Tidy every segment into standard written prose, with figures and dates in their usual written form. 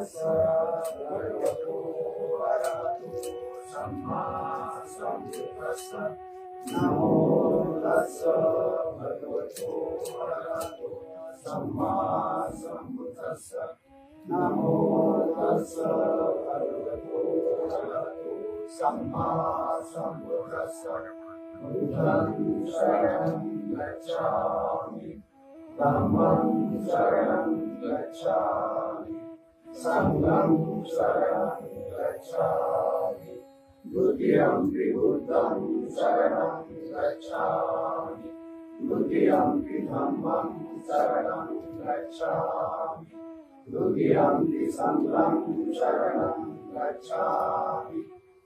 भगवतो अरहतो सम्मा सम्बुद्धस्स नमो तस्स भगवतो अरहतो सम्मा सम्बुद्धस्स नमो तस्स भगवतो अरहतो सम्मा सम्बुद्धस्स बुद्धं शरणं गच्छामि धम्मं शरणं गच्छामि संघं शरणं गच्छामि द्वितीयंपि बुद्धं शरणं गच्छामि द्वितीयंपि धम्मं शरणं गच्छामि द्वितीयंपि संघं शरणं गच्छामि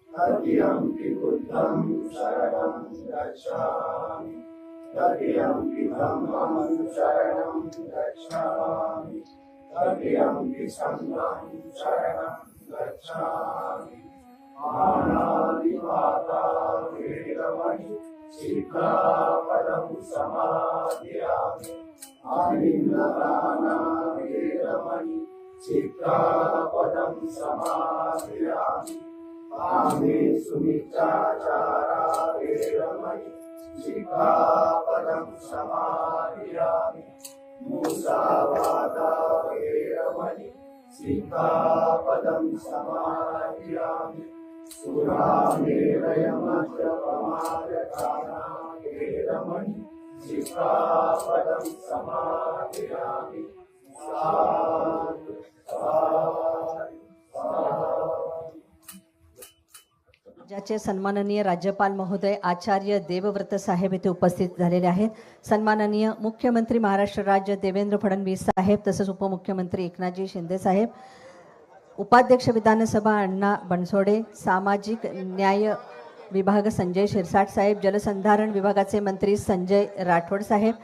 तृतीयंपि बुद्धं शरणं गच्छामि तृतीयंपि धम्मं शरणं गच्छामि तृतीयंपि संघं शरणं गच्छामि पाणातिपाता वेरमणि सिक्खापदं समादयामि आलिङ्गनाना वेरमणि सिक्खापदं समादयामि कामे सुमिच्चाचारा वेरमणि सिक्खापदं समादयामि मुसावादा वेरमणि सिक्खापदं समादयामि सुरामेरयमद्यपमादकाना वेरमणि सिक्खापदं समादयामि साधु साधु साधु। ज्याचे सन्माननीय राज्यपाल महोदय आचार्य देवव्रत साहेब येथे उपस्थित झालेले आहेत। सन्माननीय मुख्यमंत्री महाराष्ट्र राज्य देवेंद्र फडणवीस साहेब तसेच उपमुख्यमंत्री एकनाथजी शिंदे साहेब, उपाध्यक्ष विधानसभा अण्णा बनसोडे, सामाजिक न्याय विभाग संजय शिरसाट साहेब, जलसंधारण विभागाचे मंत्री संजय राठोड साहेब,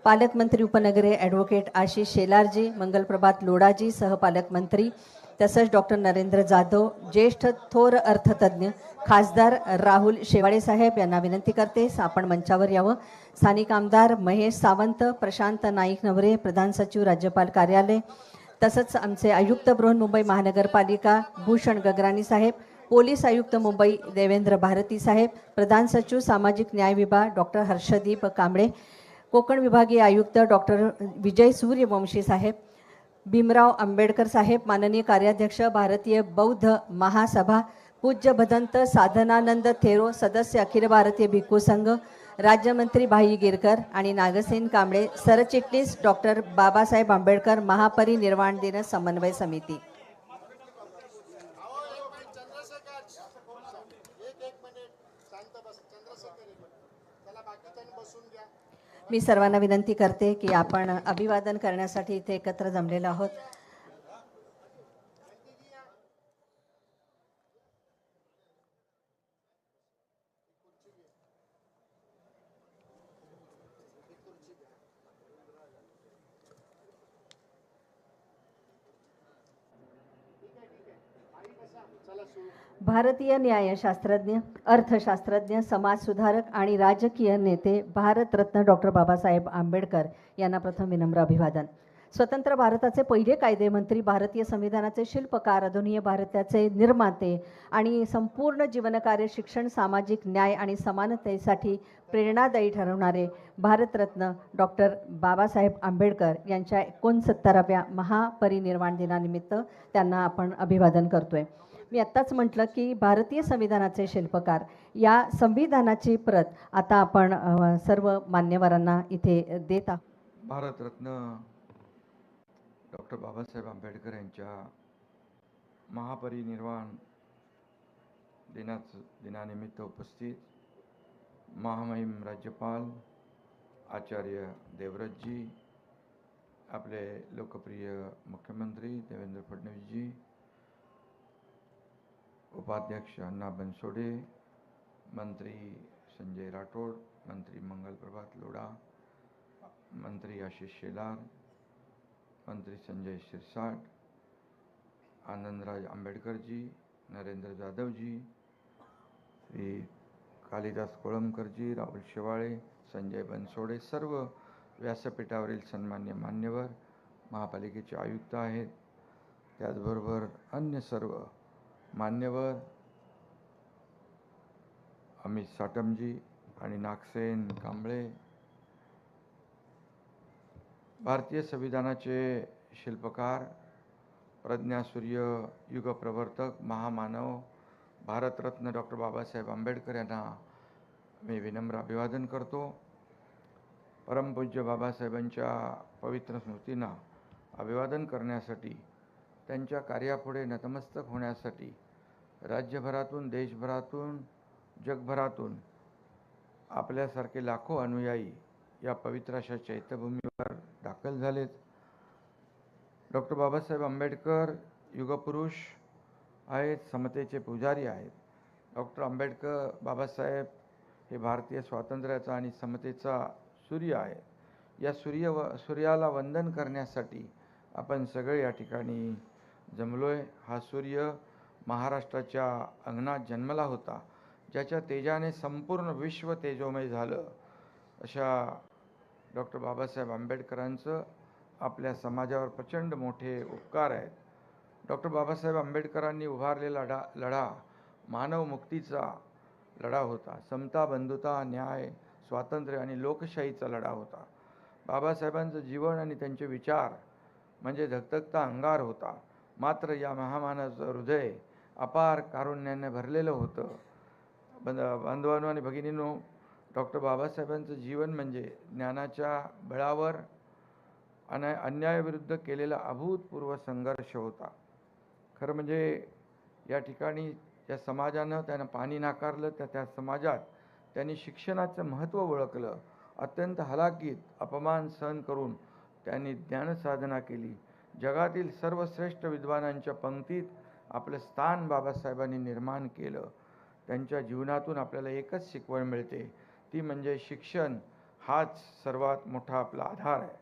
पालकमंत्री उपनगरे ॲडव्होकेट आशिष शेलारजी, मंगलप्रभात लोढाजी सहपालकमंत्री, तसंच डॉक्टर नरेंद्र जाधव, ज्येष्ठ थोर अर्थतज्ञ खासदार राहुल शेवाळे साहेब यांना विनंती करते आपण मंचावर यावं। स्थानिक आमदार महेश सावंत, प्रशांत नाईक नवरे, प्रधान सचिव राज्यपाल कार्यालय, तसंच आमचे आयुक्त बृहन्मुंबई महानगरपालिका भूषण गगराणी साहेब, पोलीस आयुक्त मुंबई देवेंद्र भारती साहेब, प्रधान सचिव सामाजिक न्याय विभाग डॉक्टर हर्षदीप कांबळे, कोकण विभागीय आयुक्त डॉक्टर विजय सूर्यवंशी साहेब, भीमराव आंबेडकर साहेब, माननीय कार्याध्यक्ष भारतीय बौद्ध महासभा पूज्य भदंत साधनानंद थेरो, सदस्य अखिल भारतीय भिक्खू संघ, राज्यमंत्री भाई गिरकर आणि नागसेन कांबळे, सरचिटणीस डॉक्टर बाबासाहेब आंबेडकर महापरिनिर्वाण दिन समन्वय समिती। मी सर्वांना विनंती करते की आपण अभिवादन करण्यासाठी इथे एकत्र जमलेलो आहोत। भारतीय न्यायशास्त्रज्ञ, अर्थशास्त्रज्ञ, समाजसुधारक आणि राजकीय नेते भारतरत्न डॉक्टर बाबासाहेब आंबेडकर यांना प्रथम विनम्र अभिवादन। स्वतंत्र भारताचे पहिले कायदेमंत्री, भारतीय संविधानाचे शिल्पकार, आधुनिक भारताचे निर्माते आणि संपूर्ण जीवनकार्य शिक्षण, सामाजिक न्याय आणि समानतेसाठी प्रेरणादायी ठरवणारे भारतरत्न डॉक्टर बाबासाहेब आंबेडकर यांच्या 69व्या महापरिनिर्वाण दिनानिमित्त त्यांना आपण अभिवादन करतोय। मी आत्ताच म्हटलं की भारतीय संविधानाचे शिल्पकार या संविधानाची प्रत आता आपण सर्व मान्यवरांना इथे देत आहोत। भारतरत्न डॉक्टर बाबासाहेब आंबेडकर यांच्या महापरिनिर्वाण दिनानिमित्त उपस्थित महामहिम राज्यपाल आचार्य देवव्रतजी, आपले लोकप्रिय मुख्यमंत्री देवेंद्र फडणवीसजी, उपाध्यक्ष अण्णा बनसोडे, मंत्री संजय राठोड, मंत्री मंगलप्रभात लोढा, मंत्री आशिष शेलार, मंत्री संजय शिरसाट, आनंदराज आंबेडकर जी, नरेंद्र जाधव जी, श्री कालिदास कोळंबकर जी, राहुल शेवाळे, संजय बनसोडे, सर्व व्यासपीठावरील सन्मान्य मान्यवर, महापालिकेचे आयुक्त आहेत, त्याचबरोबर अन्य सर्व मान्यवर अमित साटमजी आणि नागसेन कांबळे, भारतीय संविधानाचे शिल्पकार, प्रज्ञासूर्य, युगप्रवर्तक, महामानव, भारतरत्न डॉक्टर बाबासाहेब आंबेडकर यांना मी विनम्र अभिवादन करतो. परमपूज्य बाबासाहेबांच्या पवित्र स्मृतींना अभिवादन करण्यासाठी, त्यांच्या कार्यापुढे नतमस्तक होण्यासाठी राज्यभरातून, देशभरातून, जगभरातून आपल्यासारखे लाखो अनुयायी या पवित्र अशा चैत्यभूमीवर दाखल झालेत. डॉक्टर बाबासाहेब आंबेडकर युगपुरुष आहेत, समतेचे पुजारी आहेत. डॉक्टर आंबेडकर बाबासाहेब हे भारतीय स्वातंत्र्याचा आणि समतेचा सूर्य आहे. या सूर्याला वंदन करण्यासाठी आपण सगळे या ठिकाणी जमलोय. हा सूर्य महाराष्ट्राच्या अंगणात जन्मला होता, ज्याच्या तेजाने संपूर्ण विश्व तेजोमय झालं. अशा डॉक्टर बाबासाहेब आंबेडकरांचं आपल्या समाजावर प्रचंड मोठे उपकार आहेत. डॉक्टर बाबासाहेब आंबेडकरांनी उभारलेला लढा मानव मुक्तीचा लढा होता. समता, बंधुता, न्याय, स्वातंत्र्य आणि लोकशाहीचा लढा होता. बाबासाहेबांचं जीवन आणि त्यांचे विचार म्हणजे धगधगता अंगार होता. मात्र या महामानवाचं हृदय अपार कारुण्याने भरलेलं होतं. बांधवांनो आणि भगिनींनो, डॉक्टर बाबासाहेबांचं जीवन म्हणजे ज्ञानाच्या बळावर अन्यायाविरुद्ध केलेला अभूतपूर्व संघर्ष होता. खरं म्हणजे या ठिकाणी ज्या समाजानं त्यांना पाणी नाकारलं, त्या समाजात त्यांनी शिक्षणाचं महत्त्व ओळखलं. अत्यंत हलाखीत अपमान सहन करून त्यांनी ज्ञानसाधना केली. जगातील सर्वश्रेष्ठ विद्वानांच्या पंक्तीत आपलं स्थान बाबासाहेबांनी निर्माण केलं. त्यांच्या जीवनातून आपल्याला एकच शिकवण मिळते, ती म्हणजे शिक्षण हाच सर्वात मोठा आपला आधार आहे.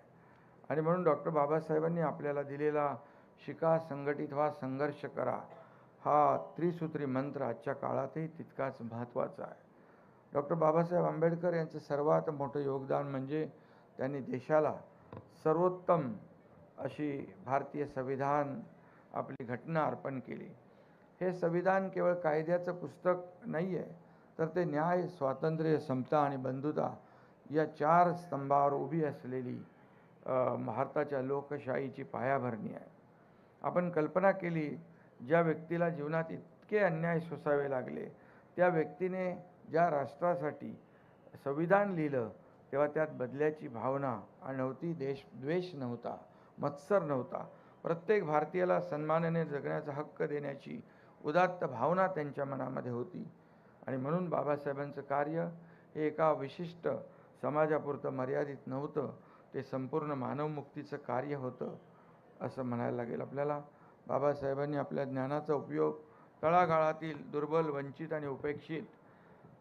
आणि म्हणून डॉक्टर बाबासाहेबांनी आपल्याला दिलेला शिका, संघटित व्हा, संघर्ष करा हा त्रिसूत्री मंत्र आजच्या काळातही तितकाच महत्त्वाचा आहे. डॉक्टर बाबासाहेब आंबेडकर यांचं सर्वात मोठं योगदान म्हणजे त्यांनी देशाला सर्वोत्तम अशी भारतीय संविधान, आपली घटना अर्पण केली. हे संविधान केवळ कायद्याचं पुस्तक नाही आहे, तर ते न्याय, स्वातंत्र्य, समता आणि बंधुता या 4 स्तंभावर उभी असलेली भारताच्या लोकशाहीची पायाभरणी आहे. आपण कल्पना केली, ज्या व्यक्तीला जीवनात इतके अन्याय सोसावे लागले, त्या व्यक्तीने ज्या राष्ट्रासाठी संविधान लिहिलं, तेव्हा त्यात बदल्याची भावना नव्हती, देशद्वेष नव्हता, मत्सर नव्हता. प्रत्येक भारतीयाला सन्मानाने जगण्याचा हक्क देण्याची उदात्त भावना त्यांच्या मनामध्ये होती. आणि म्हणून बाबासाहेबांचं कार्य हे एका विशिष्ट समाजापुरतं मर्यादित नव्हतं, ते संपूर्ण मानवमुक्तीचं कार्य होतं असं म्हणायला लागेल आपल्याला. बाबासाहेबांनी आपल्या ज्ञानाचा उपयोग तळागाळातील दुर्बल, वंचित आणि उपेक्षित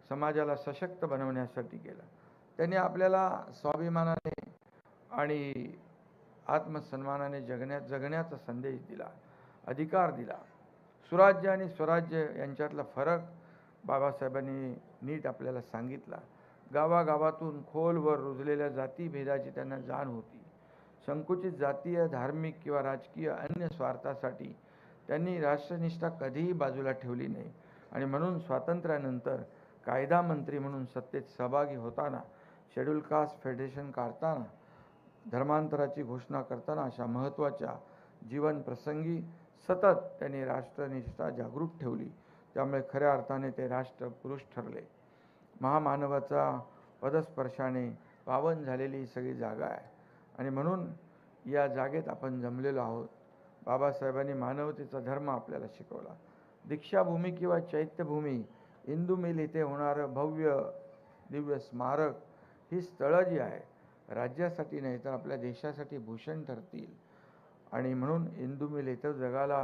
समाजाला सशक्त बनवण्यासाठी केला. त्यांनी आपल्याला स्वाभिमानाने आणि आत्मसन्मानाने जगण्याचा संदेश दिला, अधिकार दिला. सुराज्य आणि स्वराज्य यांच्यातला फरक बाबासाहेबांनी नीट आपल्याला सांगितला. गावागावातून खोलवर रुजलेल्या जातीभेदाची त्यांना जाण होती. संकुचित जातीय, धार्मिक किंवा राजकीय अन्य स्वार्थासाठी त्यांनी राष्ट्रनिष्ठा कधीही बाजूला ठेवली नाही. आणि म्हणून स्वातंत्र्यानंतर कायदा मंत्री म्हणून सत्तेत सहभागी होताना, शेड्यूल कास्ट फेडरेशन काढताना, धर्मांतराची घोषणा करताना अशा महत्त्वाच्या जीवन प्रसंगी सतत त्यांनी राष्ट्रनिष्ठा जागृत ठेवली. त्यामुळे खऱ्या अर्थाने ते राष्ट्रपुरुष ठरले. महामानवाचा पदस्पर्शाने पावन झालेली सगळी जागा आहे. आणि म्हणून या जागेत आपण जमलेलो आहोत. बाबासाहेबांनी मानवतेचा धर्म आपल्याला शिकवला. दीक्षाभूमी किंवा चैत्यभूमी, इंदू मिल इथे होणारं भव्य दिव्य स्मारक ही स्थळं जी आहे, राज्यासाठी नाही तर आपल्या देशासाठी भूषण ठरतील. आणि म्हणून इंदू मिल इथं जगाला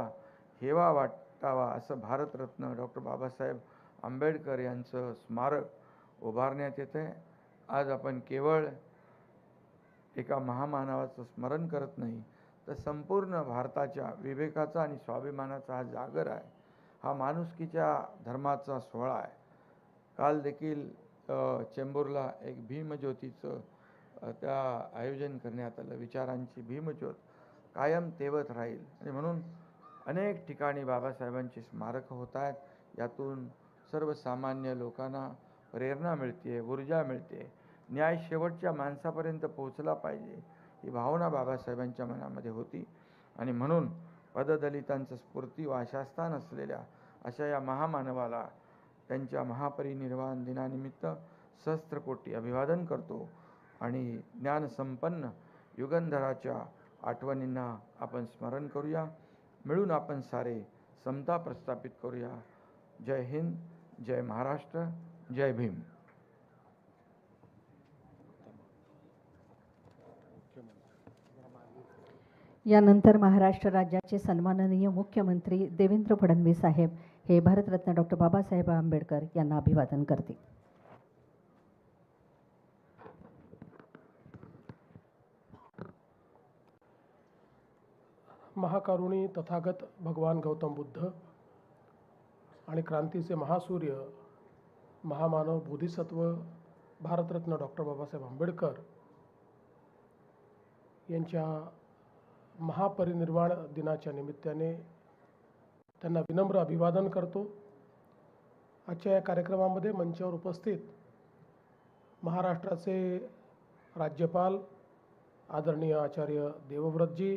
हेवा वाटावा असं भारतरत्न डॉक्टर बाबासाहेब आंबेडकर यांचं स्मारक उभारण्यात येते. आज आपण केवळ एका महामानवाचं स्मरण करत नाही, तर संपूर्ण भारताच्या विवेकाचा आणि स्वाभिमानाचा हा जागर आहे. हा माणुसकीच्या धर्माचा सोहळा आहे. काल देखील चेंबूरला एक भीमज्योतीचं त्या आयोजन करण्यात आलं. विचारांची भीमज्योत कायम तेवत राहील. आणि म्हणून अनेक ठिकाणी बाबासाहेबांची स्मारकं होत आहेत. यातून सर्वसामान्य लोकांना प्रेरणा मिळते, ऊर्जा मिळते. न्याय शेवटच्या माणसापर्यंत पोहोचला पाहिजे ही भावना बाबासाहेबांच्या मनामध्ये होती आणि म्हणून पददलितांचं स्फूर्ती व आशास्थान असलेल्या अशा या महामानवाला त्यांच्या महापरिनिर्वाण दिनानिमित्त सहस्त्रकोटी अभिवादन करतो आणि ज्ञानसंपन्न युगंधराच्या आठवणींना आपण स्मरण करूया. मिळून आपण सारे समता प्रस्थापित करूया. जय हिंद, जय महाराष्ट्र, जय भीम. यानंतर महाराष्ट्र राज्याचे सन्माननीय मुख्यमंत्री देवेंद्र फडणवीस साहेब हे भारतरत्न डॉक्टर बाबासाहेब आंबेडकर यांना अभिवादन करतील. महाकारुणी तथागत भगवान गौतम बुद्ध आणि क्रांतीचे महासूर्य महामानव बोधिसत्व भारतरत्न डॉक्टर बाबासाहेब आंबेडकर यांच्या महापरिनिर्वाण दिनाच्या निमित्ताने त्यांना विनम्र अभिवादन करतो. आजच्या या कार्यक्रमामध्ये मंचावर उपस्थित महाराष्ट्राचे राज्यपाल आदरणीय आचार्य देवव्रतजी,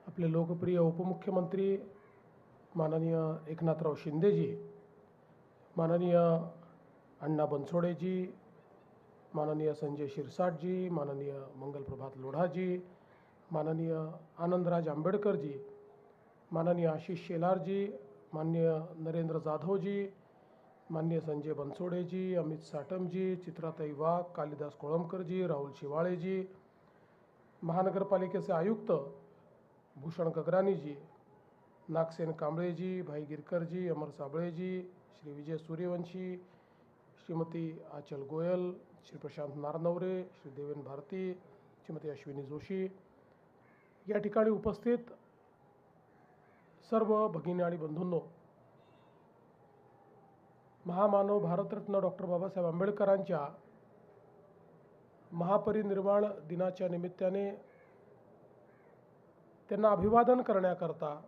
आपले लोकप्रिय उपमुख्यमंत्री माननीय एकनाथराव शिंदेजी, माननीय अण्णा बनसोडेजी, माननीय संजय शिरसाटजी, माननीय मंगलप्रभात लोढाजी, माननीय आनंदराज आंबेडकरजी, माननीय आशिष शेलारजी, माननीय नरेंद्र जाधवजी, माननीय संजय बनसोडेजी, अमित साटमजी, चित्राताई वाघ, कालिदास कोळंबकरजी, राहुल शिवाळेजी, महानगरपालिकेचे आयुक्त भूषण गगरानीजी, नागसेन कांबळेजी, भाई गिरकरजी, अमर साबळेजी, श्री विजय सूर्यवंशी, श्रीमती आचल गोयल, श्री प्रशांत नारनवरे, श्री देवेन भारती, श्रीमती अश्विनी जोशी, या ठिकाणी उपस्थित सर्व भगिनी आणि बंधूंनो, महामानव भारतरत्न डॉक्टर बाबासाहेब आंबेडकरांच्या महापरिनिर्वाण दिनाच्या निमित्ताने त्यांना अभिवादन करण्याकरता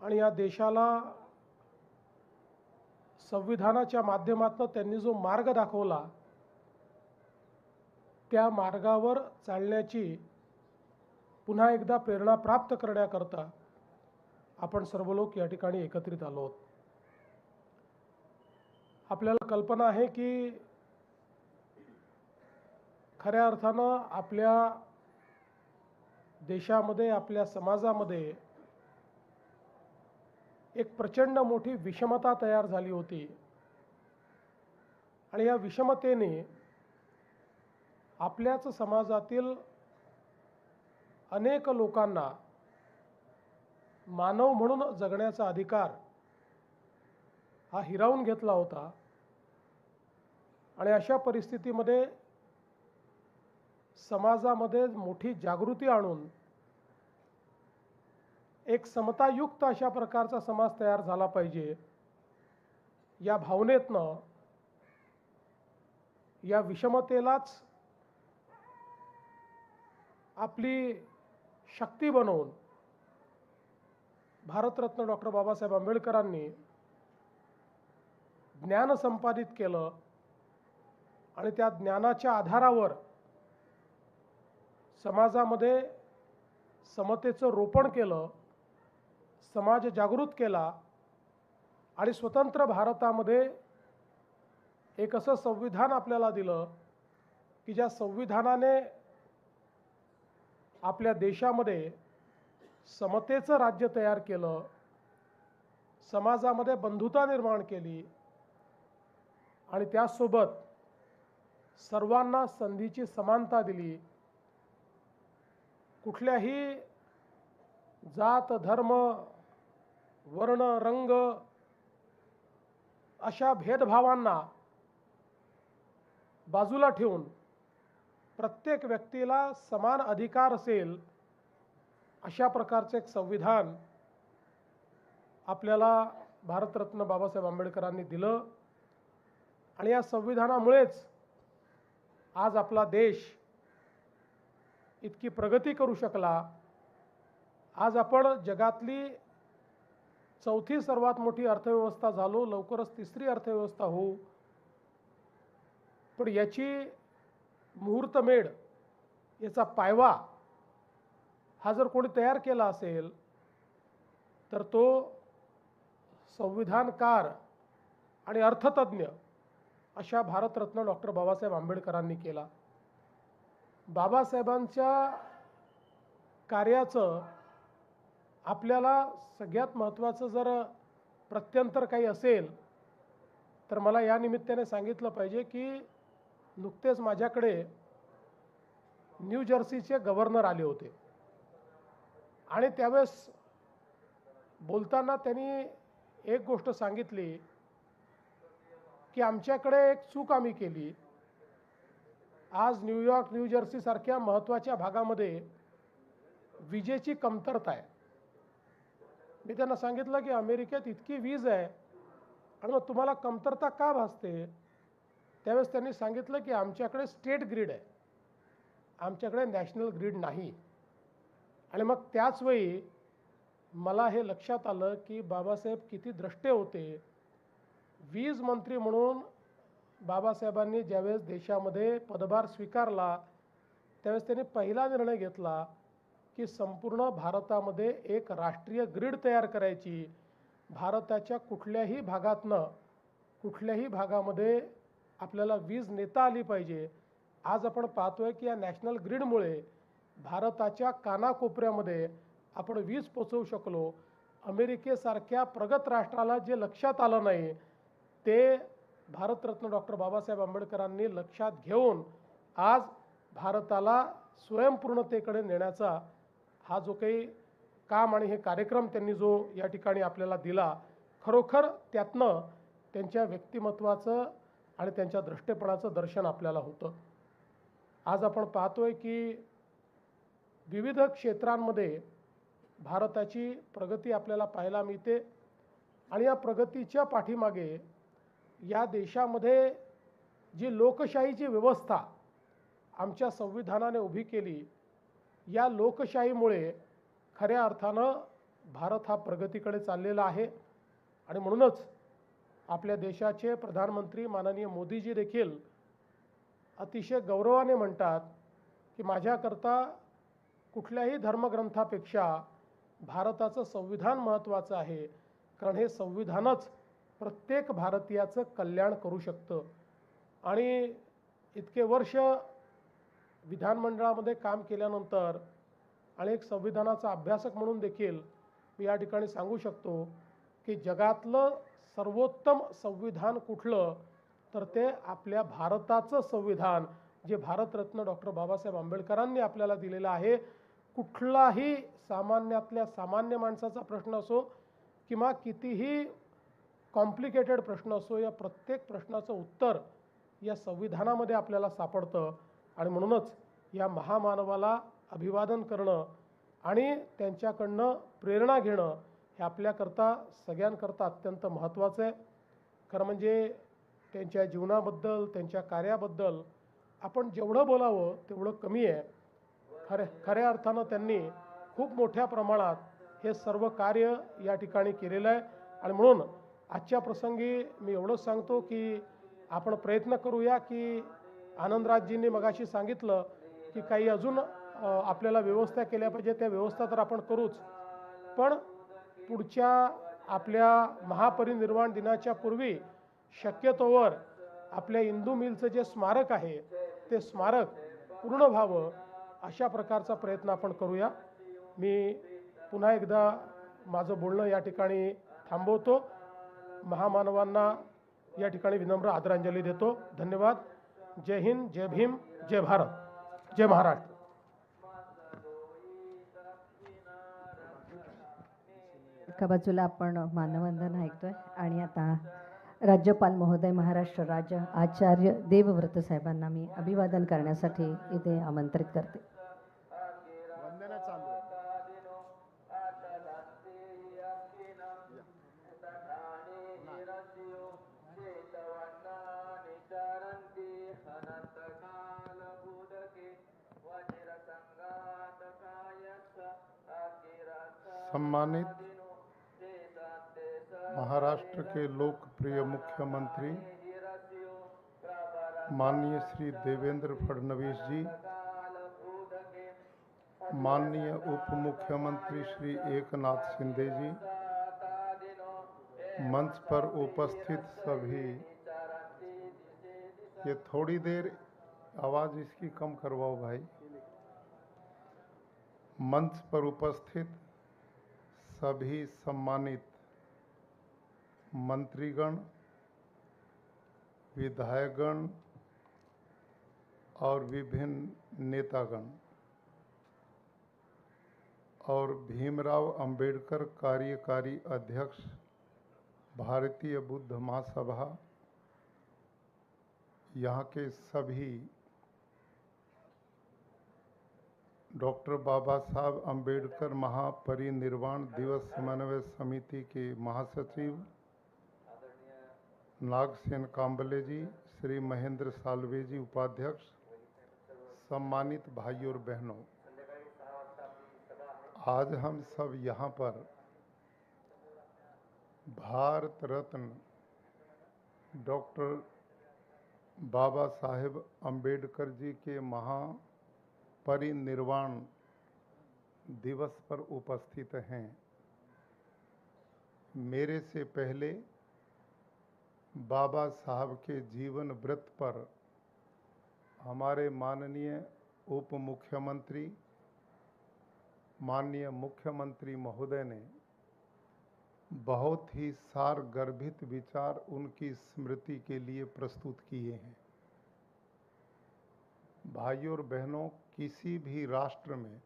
आणि या देशाला संविधानाच्या माध्यमातून त्यांनी जो मार्ग दाखवला त्या मार्गावर चालण्याची पुन्हा एकदा प्रेरणा प्राप्त करण्याकरता आपण सर्व लोक या ठिकाणी एकत्रित आलो आहोत. आपल्याला कल्पना आहे की खऱ्या अर्थानं आपल्या देशामध्ये, आपल्या समाजामध्ये एक प्रचंड मोठी विषमता तयार झाली होती आणि या विषमतेने आपल्याच समाजातील अनेक लोकांना मानव म्हणून जगण्याचा अधिकार हा हिरावून घेतला होता. आणि अशा परिस्थितीमध्ये समाजामध्ये मोठी जागृती आणून एक समतायुक्त अशा प्रकारचा समाज तयार झाला पाहिजे या भावनेतनं या विषमतेलाच आपली शक्ती बनवून भारतरत्न डॉक्टर बाबासाहेब आंबेडकरांनी ज्ञान संपादित केलं आणि त्या ज्ञानाच्या आधारावर समाजामध्ये समतेचं रोपण केलं, समाज जागृत केला आणि स्वतंत्र भारतामध्ये एक असं संविधान आपल्याला दिलं की ज्या संविधानाने आपल्या देशामध्ये समतेचं राज्य तयार केलं, समाजामध्ये बंधुता निर्माण केली आणि त्यासोबत सर्वांना संधीची समानता दिली. कुठल्याही जात, धर्म, वर्ण, रंग अशा भेदभावांना बाजूला ठेवून प्रत्येक व्यक्तीला समान अधिकार असेल अशा प्रकारचे एक संविधान आपल्याला भारतरत्न बाबासाहेब आंबेडकरांनी दिलं. आणि या संविधानामुळेच आज आपला देश इतकी प्रगती करू शकला. आज आपण जगातली चौथी सर्वात मोठी अर्थव्यवस्था झालो, लवकरच तिसरी अर्थव्यवस्था होऊ. पण याची मुहूर्तमेढ, याचा पायवा हा जर कोणी तयार केला असेल तर तो संविधानकार आणि अर्थतज्ञ अशा भारतरत्न डॉक्टर बाबासाहेब आंबेडकरांनी केला. बाबासाहेबांच्या कार्याचं आपल्याला सगळ्यात महत्त्वाचं जर प्रत्यंतर काही असेल तर मला या निमित्ताने सांगितलं पाहिजे की नुकतेच माझ्याकडे न्यू जर्सीचे गव्हर्नर आले होते आणि त्यावेळेस बोलताना त्यांनी एक गोष्ट सांगितली की आमच्याकडे एक चूक आम्ही केली. आज न्यूयॉर्क, न्यू जर्सी सारख्या महत्त्वाच्या भागामध्ये विजेची कमतरता आहे. मी त्यांना सांगितलं की अमेरिकेत इतकी वीज आहे आणि मग तुम्हाला कमतरता का भासते. त्यावेळेस त्यांनी सांगितलं की आमच्याकडे स्टेट ग्रीड आहे, आमच्याकडे नॅशनल ग्रीड नाही. आणि मग त्याचवेळी मला हे लक्षात आलं की बाबासाहेब किती द्रष्टे होते. वीज मंत्री म्हणून बाबासाहेबांनी ज्यावेळेस देशामध्ये पदभार स्वीकारला त्यावेळेस त्यांनी पहिला निर्णय घेतला की संपूर्ण भारतामध्ये एक राष्ट्रीय ग्रीड तयार करायची. भारताच्या कुठल्याही भागामध्ये आपल्याला वीज नेता आली पाहिजे. आज आपण पाहतोय की या नॅशनल ग्रीडमुळे भारताच्या कानाकोपऱ्यामध्ये आपण वीज पोचवू शकलो. अमेरिकेसारख्या प्रगत राष्ट्राला जे लक्षात आलं नाही ते भारतरत्न डॉक्टर बाबासाहेब आंबेडकरांनी लक्षात घेऊन आज भारताला स्वयंपूर्णतेकडे नेण्याचा हा जो काही काम आणि हे कार्यक्रम त्यांनी जो या ठिकाणी आपल्याला दिला, खरोखर त्यातनं त्यांच्या व्यक्तिमत्वाचं आणि त्यांच्या दृष्टेपणाचं दर्शन आपल्याला होतं. आज आपण पाहतोय की विविध क्षेत्रांमध्ये भारताची प्रगती आपल्याला पाहायला मिळते आणि या प्रगतीच्या पाठीमागे या देशामध्ये जी लोकशाहीची व्यवस्था आमच्या संविधानाने उभी केली, या लोकशाहीमुळे खऱ्या अर्थानं भारत हा प्रगतीकडे चाललेला आहे. आणि म्हणूनच आपल्या देशाचे प्रधानमंत्री माननीय मोदीजी देखील अतिशय गौरवाने म्हणतात की माझ्याकरता कुठल्याही धर्मग्रंथापेक्षा भारताचं संविधान महत्त्वाचं आहे, कारण हे संविधानच प्रत्येक भारतीयाचं कल्याण करू शकतं. आणि इतके वर्ष विधानमंडळामध्ये काम केल्यानंतर आणि एक संविधानाचा अभ्यासक म्हणून देखील मी या ठिकाणी सांगू शकतो की जगातलं सर्वोत्तम संविधान कुठलं तर ते आपल्या भारताचं संविधान जे भारतरत्न डॉक्टर बाबासाहेब आंबेडकरांनी आपल्याला दिलेलं आहे. कुठलाही सामान्यातल्या सामान्य माणसाचा प्रश्न असो किंवा कितीही कॉम्प्लिकेटेड प्रश्न असो, या प्रत्येक प्रश्नाचं उत्तर या संविधानामध्ये आपल्याला सापडतं. आणि म्हणूनच या महामानवाला अभिवादन करणं आणि त्यांच्याकडनं प्रेरणा घेणं हे आपल्याकरता सगळ्यांकरता अत्यंत महत्त्वाचं आहे. खरं म्हणजे त्यांच्या जीवनाबद्दल, त्यांच्या कार्याबद्दल आपण जेवढं बोलावं तेवढं कमी आहे. खऱ्या अर्थानं त्यांनी खूप मोठ्या प्रमाणात हे सर्व कार्य या ठिकाणी केलेलं आहे. आणि म्हणून आजच्या प्रसंगी मी एवढंच सांगतो की आपण प्रयत्न करूया की आनंदराजजींनी मगाशी सांगितलं की काही अजून आपल्याला व्यवस्था केल्या पाहिजे, त्या व्यवस्था तर आपण करूच, पण पुढच्या आपल्या महापरिनिर्वाण दिनाच्या पूर्वी शक्यतोवर आपल्या इंदू मिलचं जे स्मारक आहे ते स्मारक पूर्ण व्हावं अशा प्रकारचा प्रयत्न आपण करूया. मी पुन्हा एकदा माझं बोलणं या ठिकाणी थांबवतो. महामानवांना या ठिकाणी विनम्र आदरांजली देतो. धन्यवाद. जय हिंद, जय भीम, जय भारत, जय महाराष्ट्र. एका बाजूला आपण मानवंदन ऐकतोय आणि आता राज्यपाल महोदय, महाराष्ट्र राज्य आचार्य देवव्रत साहेबांना मी अभिवादन करण्यासाठी इथे आमंत्रित करते. वंदना चालू आहे. वज्र संगात कायस्थ अकिरत सम्मानित महाराष्ट्र के लोकप्रिय मुख्यमंत्री माननीय श्री देवेंद्र फडणवीस जी, माननीय उप मुख्यमंत्री श्री एकनाथ शिंदे जी, मंच पर उपस्थित सभी, ये थोड़ी देर आवाज़ इसकी कम करवाओ भाई। मंच पर उपस्थित सभी सम्मानित मंत्रीगण, विधायकगण और विभिन्न नेतागण और भीमराव अंबेडकर कार्यकारी अध्यक्ष भारतीय बुद्ध महासभा, यहाँ के सभी डॉक्टर बाबा साहब अंबेडकर महापरिनिर्वाण दिवस समन्वय समिति के महासचिव नागसेन कांबले जी, श्री महेंद्र सालवे जी उपाध्यक्ष, सम्मानित भाइयों और बहनों, आज हम सब यहाँ पर भारत रत्न डॉक्टर बाबा साहेब अंबेडकर जी के महापरिनिर्वाण दिवस पर उपस्थित हैं। मेरे से पहले बाबा साहब के जीवन वृत्त पर हमारे माननीय उप मुख्यमंत्री, माननीय मुख्यमंत्री महोदय ने बहुत ही सारगर्भित विचार उनकी स्मृति के लिए प्रस्तुत किए हैं। भाइयों और बहनों, किसी भी राष्ट्र में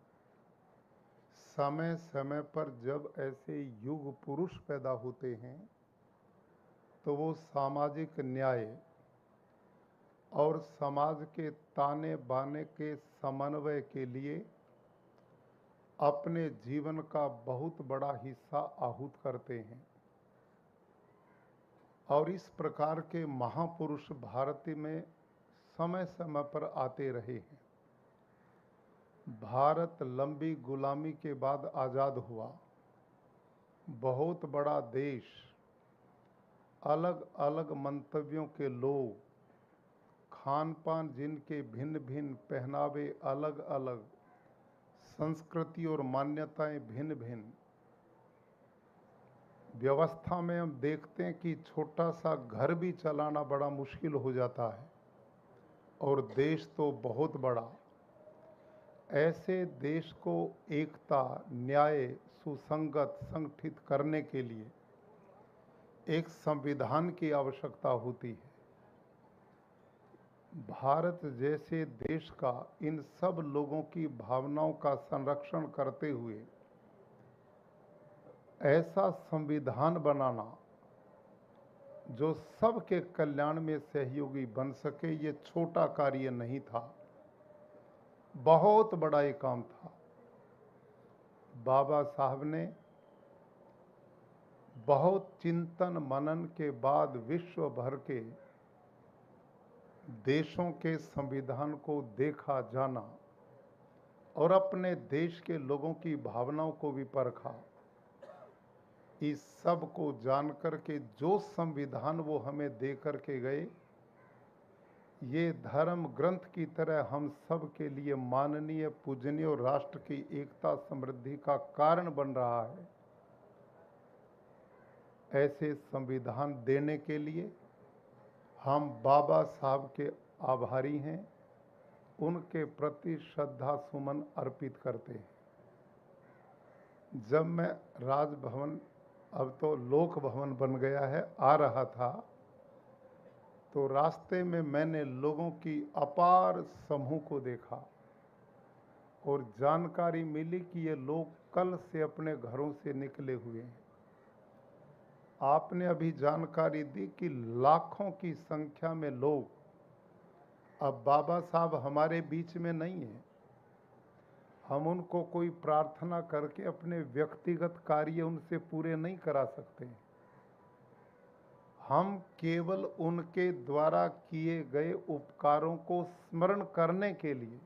समय समय पर जब ऐसे युग पुरुष पैदा होते हैं तो वो सामाजिक न्याय और समाज के ताने बाने के समन्वय के लिए अपने जीवन का बहुत बड़ा हिस्सा आहूत करते हैं। और इस प्रकार के महापुरुष भारत में समय समय पर आते रहे हैं। भारत लंबी गुलामी के बाद आज़ाद हुआ, बहुत बड़ा देश, अलग अलग मंतव्यों के लोग, खान पान जिनके भिन्न भिन्न, पहनावे अलग अलग, संस्कृति और मान्यताएं भिन्न भिन्न। व्यवस्था में हम देखते हैं कि छोटा सा घर भी चलाना बड़ा मुश्किल हो जाता है और देश तो बहुत बड़ा। ऐसे देश को एकता, न्याय, सुसंगत, संगठित करने के लिए एक संविधान की आवश्यकता होती है। भारत जैसे देश का इन सब लोगों की भावनाओं का संरक्षण करते हुए ऐसा संविधान बनाना जो सबके कल्याण में सहयोगी बन सके, ये छोटा कार्य नहीं था, बहुत बड़ा ये काम था। बाबा साहब ने बहुत चिंतन मनन के बाद विश्व भर के देशों के संविधान को देखा, जाना और अपने देश के लोगों की भावनाओं को भी परखा। इस सब को जानकर के जो संविधान वो हमें दे करके गए, ये धर्म ग्रंथ की तरह हम सब के लिए माननीय, पूजनीय और राष्ट्र की एकता समृद्धि का कारण बन रहा है। ऐसे संविधान देने के लिए हम बाबा साहब के आभारी हैं, उनके प्रति श्रद्धा सुमन अर्पित करते हैं। जब मैं राजभवन, अब तो लोक भवन बन गया है, आ रहा था तो रास्ते में मैंने लोगों की अपार समूह को देखा और जानकारी मिली कि ये लोग कल से अपने घरों से निकले हुए हैं। आपने अभी जानकारी दी कि लाखों की संख्या में लोग अब बाबा साहब हमारे बीच में नहीं हैं। हम उनको कोई प्रार्थना करके अपने व्यक्तिगत कार्य उनसे पूरे नहीं करा सकते। हम केवल उनके द्वारा किए गए उपकारों को स्मरण करने के लिए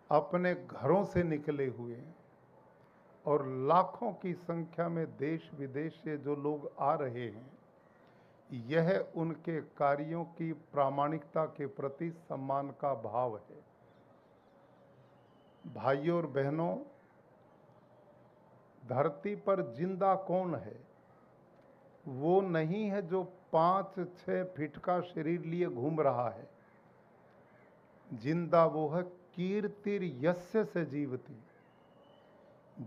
अपने घरों से निकले हुए हैं। और लाखों की संख्या में देश विदेश से जो लोग आ रहे हैं, यह उनके कार्यों की प्रामाणिकता के प्रति सम्मान का भाव है। भाइयों और बहनों, धरती पर जिंदा कौन है? वो नहीं है जो 5-6 फीट का शरीर लिए घूम रहा है। जिंदा वो है कीर्तिर यस्य से जीवती।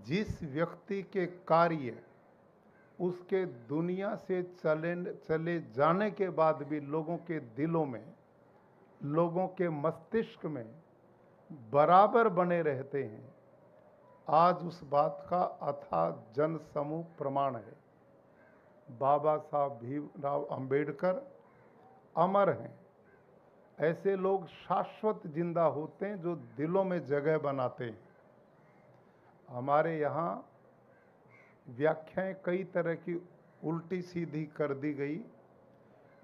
जिस व्यक्ति के कार्य उसके दुनिया से चले जाने के बाद भी लोगों के दिलों में, लोगों के मस्तिष्क में बराबर बने रहते हैं, आज उस बात का अथाह जन समूह प्रमाण है। बाबा साहब भीमराव अंबेडकर अमर हैं। ऐसे लोग शाश्वत जिंदा होते हैं जो दिलों में जगह बनाते हैं। हमारे यहाँ व्याख्याएं कई तरह की उल्टी सीधी कर दी गई।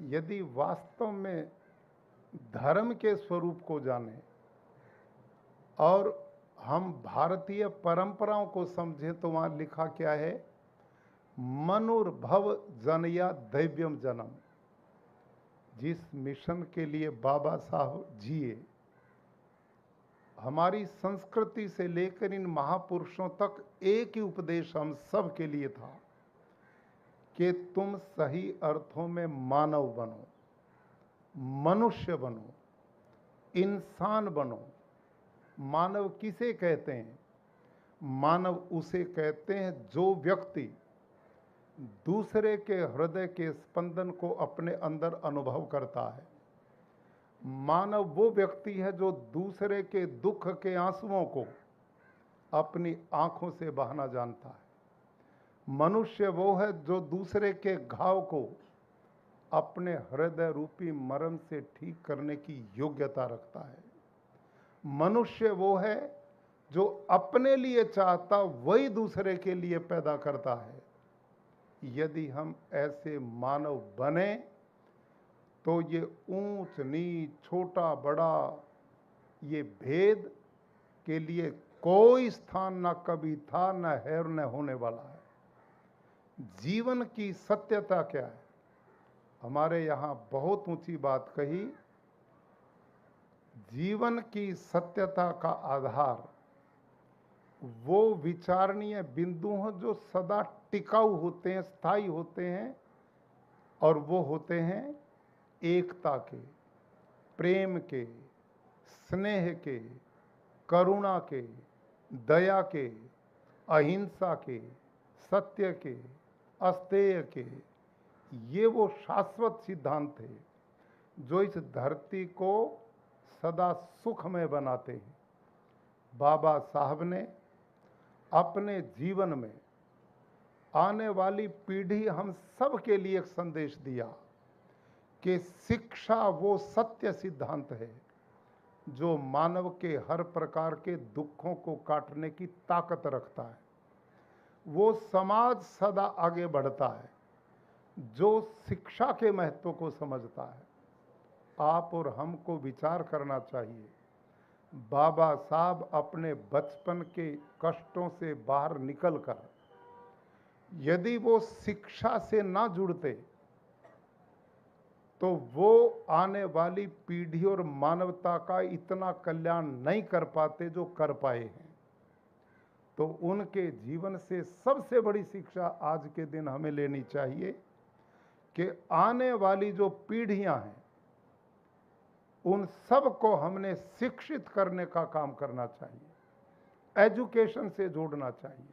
यदि वास्तव में धर्म के स्वरूप को जाने और हम भारतीय परंपराओं को समझें तो वहाँ लिखा क्या है? मनुर्भव जनया दैव्यम जन्म। जिस मिशन के लिए बाबा साहब जिए, हमारी संस्कृति से लेकर इन महापुरुषों तक एक ही उपदेश हम सब के लिए था कि तुम सही अर्थों में मानव बनो, मनुष्य बनो, इंसान बनो। मानव किसे कहते हैं? मानव उसे कहते हैं जो व्यक्ति दूसरे के हृदय के स्पंदन को अपने अंदर अनुभव करता है। मानव वो व्यक्ति है जो दूसरे के दुख के आंसुओं को अपनी आंखों से बहाना जानता है। मनुष्य वो है जो दूसरे के घाव को अपने हृदय रूपी मर्म से ठीक करने की योग्यता रखता है। मनुष्य वो है जो अपने लिए चाहता वही दूसरे के लिए पैदा करता है। यदि हम ऐसे मानव बने तो ये ऊंच नीच, छोटा बड़ा, ये भेद के लिए कोई स्थान ना कभी था, न है और न होने वाला है। जीवन की सत्यता क्या है? हमारे यहाँ बहुत ऊंची बात कही। जीवन की सत्यता का आधार वो विचारणीय बिंदु हैं जो सदा टिकाऊ होते हैं, स्थायी होते हैं, और वो होते हैं एकता के, प्रेम के, स्नेह के, करुणा के, दया के, अहिंसा के, सत्य के, अस्तेय के। ये वो शाश्वत सिद्धांत थे जो इस धरती को सदा सुखमय बनाते हैं। बाबा साहब ने अपने जीवन में आने वाली पीढ़ी हम सब के लिए एक संदेश दिया कि शिक्षा वो सत्य सिद्धांत है जो मानव के हर प्रकार के दुखों को काटने की ताकत रखता है। वो समाज सदा आगे बढ़ता है जो शिक्षा के महत्व को समझता है। आप और हमको विचार करना चाहिए। बाबा साहब अपने बचपन के कष्टों से बाहर निकलकर यदि वो शिक्षा से ना जुड़ते तो वो आने वाली पीढ़ी और मानवता का इतना कल्याण नहीं कर पाते जो कर पाए हैं। तो उनके जीवन से सबसे बड़ी शिक्षा आज के दिन हमें लेनी चाहिए कि आने वाली जो पीढ़ियां हैं उन सब को हमने शिक्षित करने का काम करना चाहिए, एजुकेशन से जोड़ना चाहिए।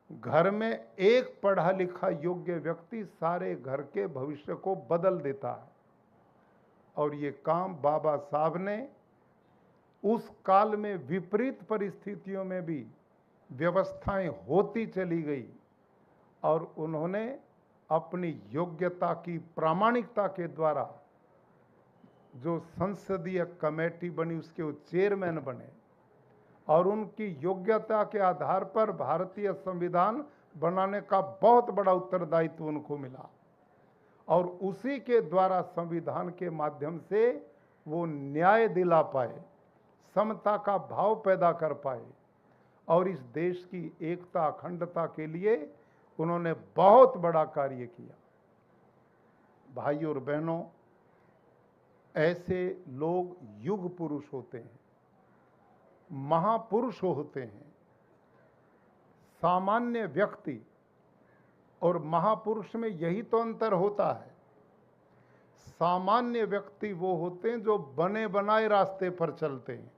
घर में एक पढ़ा लिखा योग्य व्यक्ति सारे घर के भविष्य को बदल देता है। और ये काम बाबा साहब ने उस काल में विपरीत परिस्थितियों में भी व्यवस्थाएं होती चली गई और उन्होंने अपनी योग्यता की प्रामाणिकता के द्वारा जो संसदीय कमेटी बनी उसके वो चेयरमैन बने और उनकी योग्यता के आधार पर भारतीय संविधान बनाने का बहुत बड़ा उत्तरदायित्व उनको मिला और उसी के द्वारा संविधान के माध्यम से वो न्याय दिला पाए, समता का भाव पैदा कर पाए और इस देश की एकता अखंडता के लिए उन्होंने बहुत बड़ा कार्य किया। भाइयों और बहनों, ऐसे लोग युग पुरुष होते हैं, महापुरुष होते हैं। सामान्य व्यक्ति और महापुरुष में यही तो अंतर होता है। सामान्य व्यक्ति वो होते हैं जो बने बनाए रास्ते पर चलते हैं।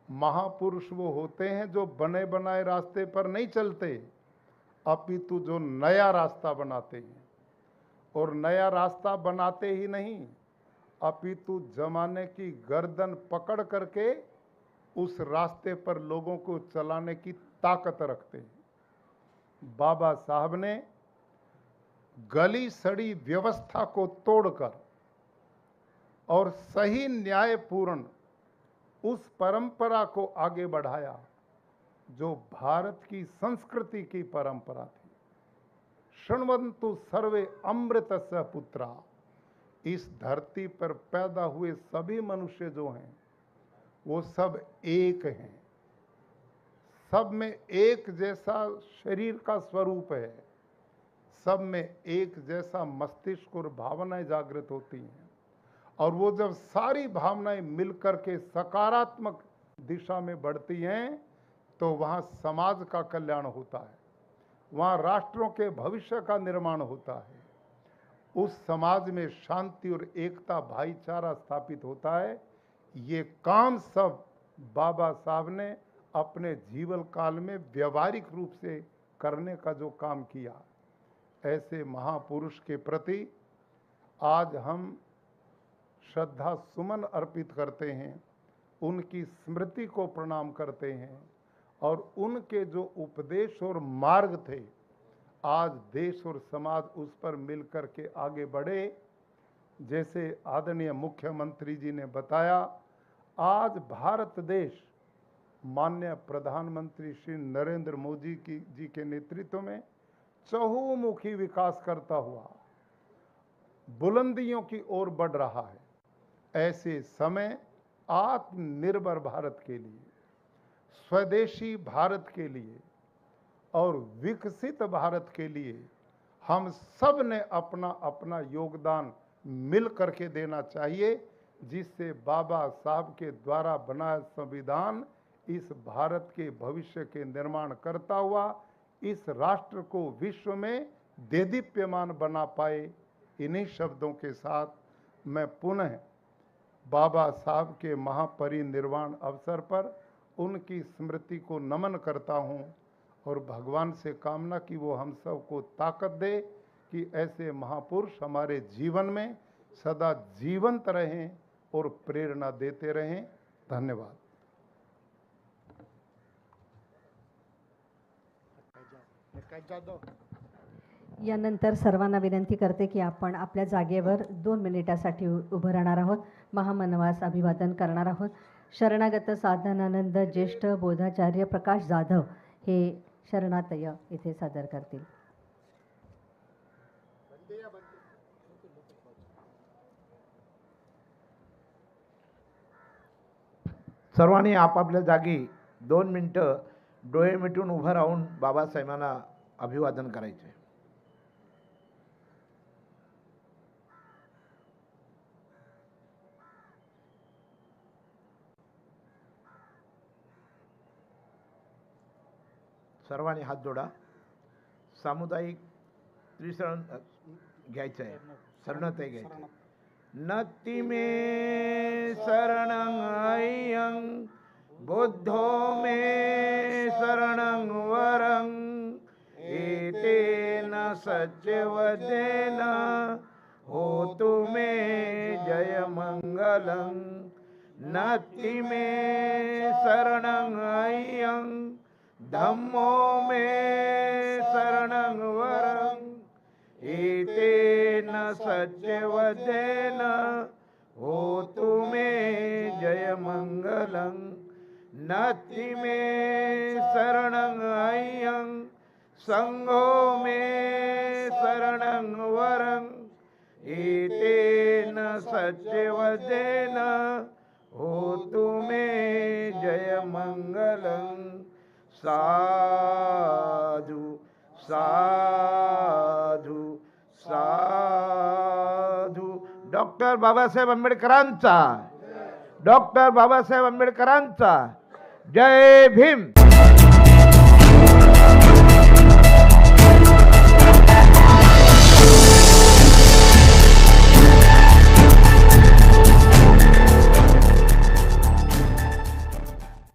महापुरुष वो होते हैं जो बने बनाए रास्ते पर नहीं चलते, अपितु जो नया रास्ता बनाते हैं। और नया रास्ता बनाते ही नहीं, अपितु जमाने की गर्दन पकड़ करके उस रास्ते पर लोगों को चलाने की ताकत रखते हैं। बाबा साहब ने गली सड़ी व्यवस्था को तोड़कर और सही न्यायपूर्ण उस परंपरा को आगे बढ़ाया जो भारत की संस्कृति की परंपरा थी। शृण्वन्तु सर्वे अमृतस्य पुत्रा। इस धरती पर पैदा हुए सभी मनुष्य जो हैं वो सब एक हैं। सब में एक जैसा शरीर का स्वरूप है, सब में एक जैसा मस्तिष्क और भावनाएं जागृत होती हैं। और वो जब सारी भावनाएं मिलकर के सकारात्मक दिशा में बढ़ती हैं तो वहाँ समाज का कल्याण होता है, वहाँ राष्ट्रों के भविष्य का निर्माण होता है। उस समाज में शांति और एकता, भाईचारा स्थापित होता है। ये काम सब बाबा साहब ने अपने जीवन काल में व्यवहारिक रूप से करने का जो काम किया, ऐसे महापुरुष के प्रति आज हम श्रद्धा सुमन अर्पित करते हैं, उनकी स्मृति को प्रणाम करते हैं और उनके जो उपदेश और मार्ग थे, आज देश और समाज उस पर मिलकर के आगे बढ़े। जैसे आदरणीय मुख्यमंत्री जी ने बताया, आज भारत देश माननीय प्रधानमंत्री श्री नरेंद्र मोदी जी के नेतृत्व में चहुमुखी विकास करता हुआ बुलंदियों की ओर बढ़ रहा है। ऐसे समय आत्मनिर्भर भारत के लिए, स्वदेशी भारत के लिए और विकसित भारत के लिए हम सब ने अपना अपना योगदान मिल करके देना चाहिए, जिससे बाबा साहब के द्वारा बनाया संविधान इस भारत के भविष्य के निर्माण करता हुआ इस राष्ट्र को विश्व में देदीप्यमान बना पाए। इन्हीं शब्दों के साथ मैं पुनः बाबा साहब के महापरिनिर्वाण अवसर पर उनकी स्मृति को नमन करता हूं और भगवान से कामना कि वो हम सबको ताकत दे कि ऐसे महापुरुष हमारे जीवन में सदा जीवंत रहें और प्रेरणा देते रहें। धन्यवाद। यानंतर सर्वांना विनंती करते की आपण आपल्या जागेवर 2 मिनिटासाठी उभं राहणार आहोत. महामनवास अभिवादन करणार आहोत. शरणागत साधनानंद ज्येष्ठ बोधाचार्य प्रकाश जाधव हे शरणातय इथे सादर करतील. सर्वांनी आपापल्या जागी 2 मिनिटं डोळे मिटून उभं राहून बाबासाहेबांना अभिवादन करायचे. सर्वांनी हात जोडा. सामुदायिक त्रिशरण घ्यायचं आहे, शरणतय घ्यायचं. नत्ति मे शरणं अय्यं बुद्धो मे शरणं वरं एतेन सच्चवदेन होतु मे जय मंगलं. नत्ति मे शरणं अय्यं धम्मो मे शरणं वरं एतेन सच्चवदेन होतु मे जय मंगलं. नत्ति मे शरणं अय्यं संघो मे शरणं वरं एतेन सच्चवदेन होतु मे जय मंगलं. साधू साधू साधू. डॉक्टर बाबासाहेब आंबेडकरांचा, डॉक्टर बाबासाहेब आंबेडकरांचा. जय भीम.